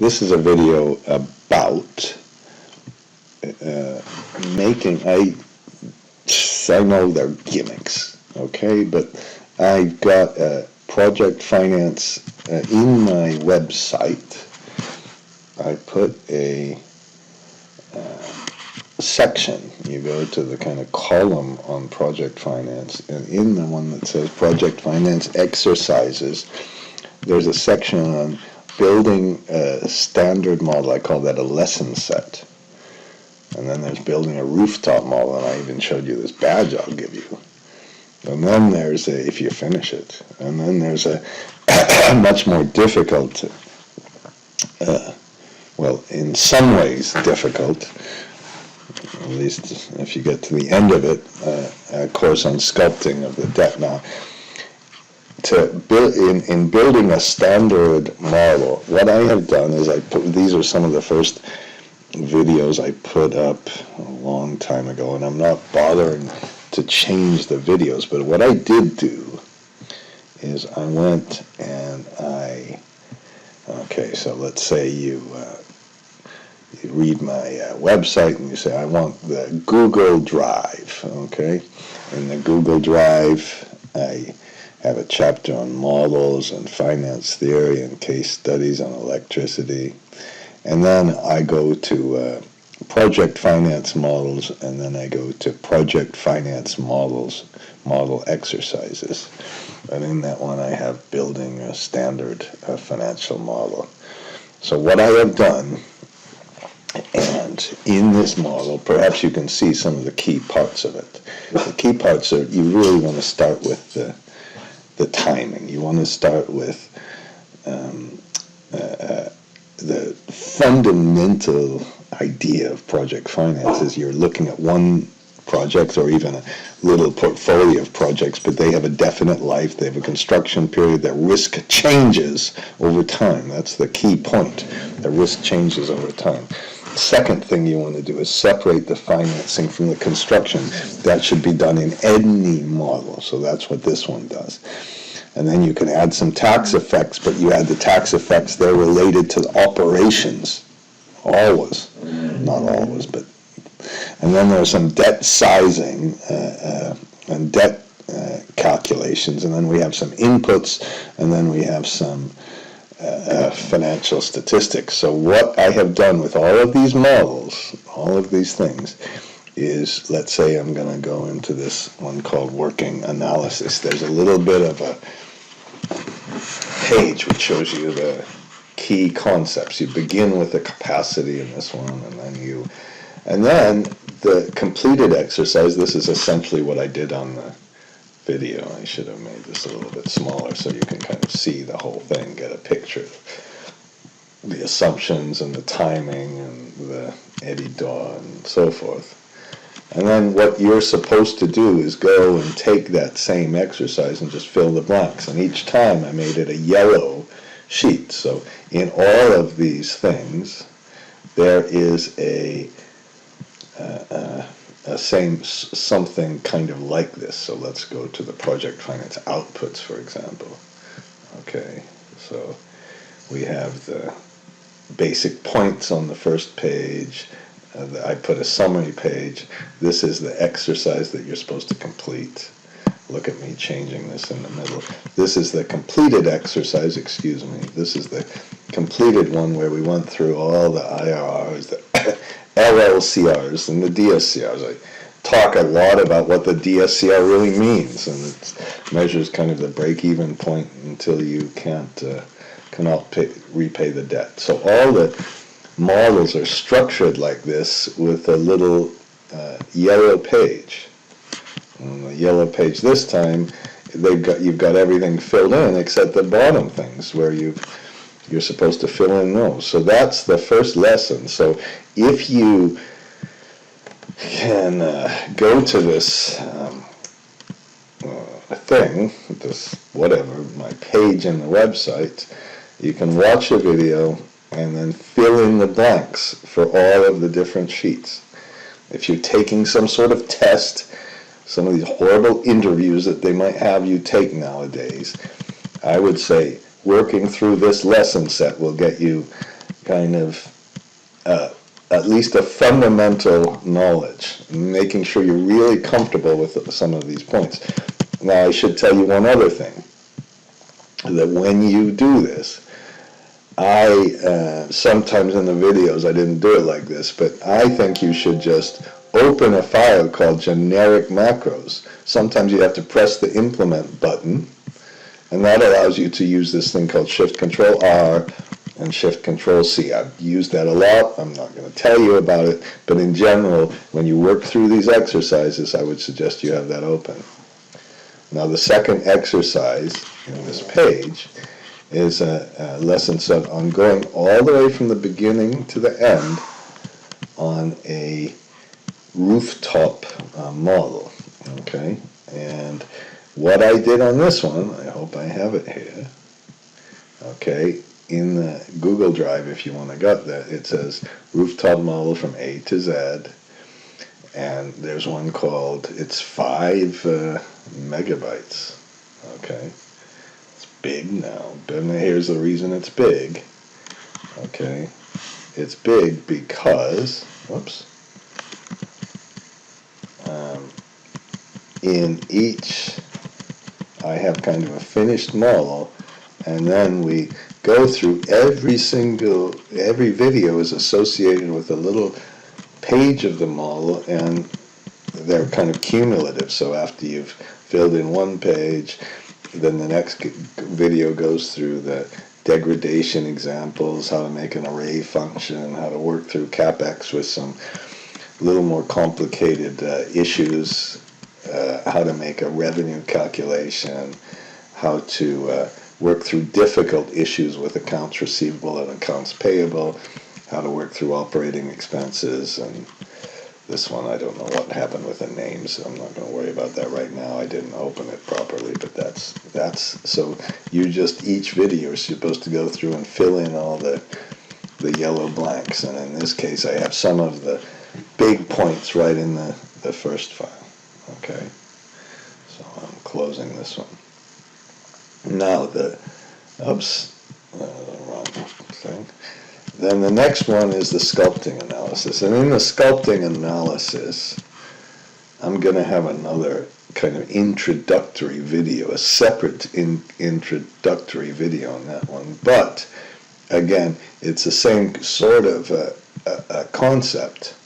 This is a video about making, I know they're gimmicks, okay, but I got project finance in my website. I put a section. You go to the kind of column on project finance, and in the one that says project finance exercises, there's a section on building a standard model. I call that a lesson set. And then there's building a rooftop model, and I even showed you this badge I'll give you. And then there's a, if you finish it, and then there's a much more difficult, well, in some ways difficult, at least if you get to the end of it, a course on sculpting of the debt. Now, to build in building a standard model, what I have done is these are some of the first videos I put up a long time ago, and I'm not bothering to change the videos, but what I did do is I went and okay, so let's say you read my website and you say, I want the Google Drive, okay? In the Google Drive, I have a chapter on models and finance theory and case studies on electricity. And then I go to project finance models, and then I go to project finance models, model exercises. And in that one I have building a standard financial model. So what I have done, and in this model, perhaps you can see some of the key parts of it. The key parts are, you really want to start with the timing. You want to start with the fundamental idea of project finance is you're looking at one project or even a little portfolio of projects, but they have a definite life, they have a construction period, their risk changes over time. That's the key point. The risk changes over time. The second thing you want to do is separate the financing from the construction. That should be done in any model, so that's what this one does. And then you can add some tax effects, but you add the tax effects, they're related to the operations, always, not always, but. And then there's some debt sizing and debt calculations, and then we have some inputs, and then we have some financial statistics. So what I have done with all of these models, all of these things, is, let's say I'm going to go into this one called working analysis. There's a little bit of a page which shows you the key concepts. You begin with the capacity in this one, and then the completed exercise. This is essentially what I did on the video. I should have made this a little bit smaller so you can kind of see the whole thing, get a picture of the assumptions and the timing and the EBITDA and so forth. And then what you're supposed to do is go and take that same exercise and just fill the blanks. And each time I made it a yellow sheet. So in all of these things, there is something kind of like this. So let's go to the project finance outputs, for example. Okay, so we have the basic points on the first page. I put a summary page. This is the exercise that you're supposed to complete. Look at me changing this in the middle. This is the completed exercise, excuse me. This is the completed one where we went through all the IRRs, the LLCRs, and the DSCRs. I talk a lot about what the DSCR really means, and it measures kind of the break-even point until you cannot repay the debt. So all the models are structured like this with a little yellow page. On the yellow page this time, you've got everything filled in except the bottom things where you're supposed to fill in those. So that's the first lesson. So if you can go to this thing, this whatever, my page in the website, you can watch a video and then fill in the blanks for all of the different sheets. If you're taking some sort of test, some of these horrible interviews that they might have you take nowadays, I would say working through this lesson set will get you kind of at least a fundamental knowledge, making sure you're really comfortable with some of these points. Now, I should tell you one other thing, that when you do this, sometimes in the videos I didn't do it like this, but I think you should just open a file called generic macros. Sometimes you have to press the implement button, and that allows you to use this thing called Shift-Control-R and Shift-Control-C. I've used that a lot. I'm not going to tell you about it, but in general, when you work through these exercises, I would suggest you have that open. Now, the second exercise in this page is a lesson set on going all the way from the beginning to the end on a rooftop model, okay? And what I did on this one, I hope I have it here, okay, in the Google Drive, if you want to get that, it says rooftop model from A to Z, and there's one called, it's 5 megabytes, okay? It's big now, but here's the reason it's big, okay? It's big because, whoops, in each, I have kind of a finished model, and then we go through every video is associated with a little page of the model, and they're kind of cumulative. So after you've filled in one page, then the next video goes through the degradation examples, how to make an array function, how to work through CapEx with some little more complicated issues, how to make a revenue calculation, how to work through difficult issues with accounts receivable and accounts payable, how to work through operating expenses, and this one I don't know what happened with the names. I'm not going to worry about that right now. I didn't open it properly, but that's so you just, each video is supposed to go through and fill in all the yellow blanks, and in this case I have some of the big points right in the first file. Okay, so I'm closing this one. Now wrong thing. Then the next one is the sculpting analysis, and in the sculpting analysis, I'm going to have another kind of introductory video, a separate introductory video on that one. But again, it's the same sort of a concept,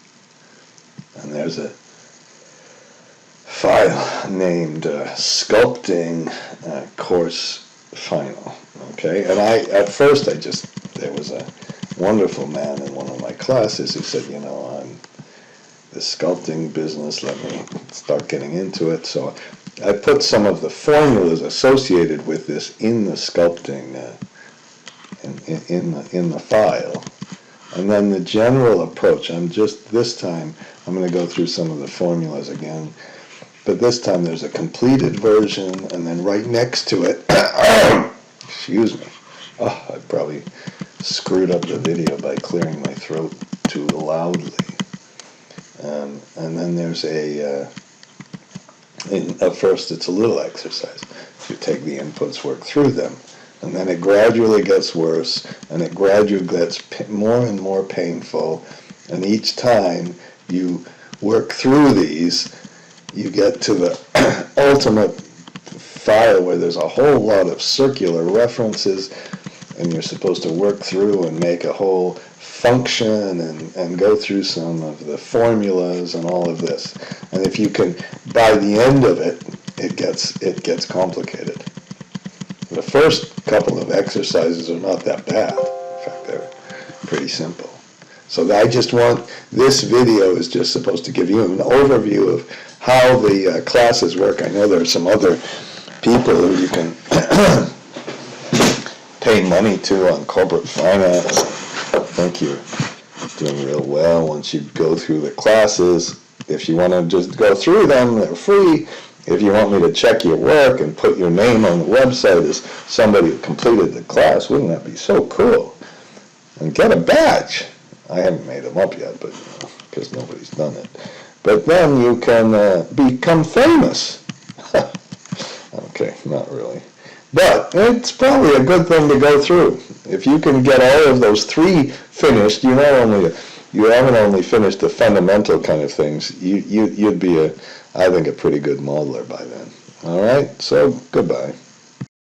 and there's a file named sculpting course final. Okay, and at first there was a wonderful man in one of my classes who said, you know, I'm the sculpting business, let me start getting into it. So I put some of the formulas associated with this in the sculpting in the file, and then the general approach. This time I'm going to go through some of the formulas again. But this time there's a completed version, and then right next to it, excuse me, I probably screwed up the video by clearing my throat too loudly. And then there's at first it's a little exercise. You take the inputs, work through them, and then it gradually gets worse, and it gradually gets more and more painful, and each time you work through these, you get to the ultimate file where there's a whole lot of circular references, and you're supposed to work through and make a whole function and go through some of the formulas and all of this. And if you can, by the end of it, it gets complicated. The first couple of exercises are not that bad. In fact, they're pretty simple. So I just want, this video is just supposed to give you an overview of how the classes work. I know there are some other people who you can pay money to on corporate finance. I think you're doing real well once you go through the classes. If you want to just go through them, they're free. If you want me to check your work and put your name on the website as somebody who completed the class, wouldn't that be so cool? And get a badge. I haven't made them up yet, but because nobody's done it. But then you can become famous. Okay, not really. But it's probably a good thing to go through If you can get all of those three finished, you haven't only finished the fundamental kind of things. You'd be I think, a pretty good modeler by then. All right. So goodbye.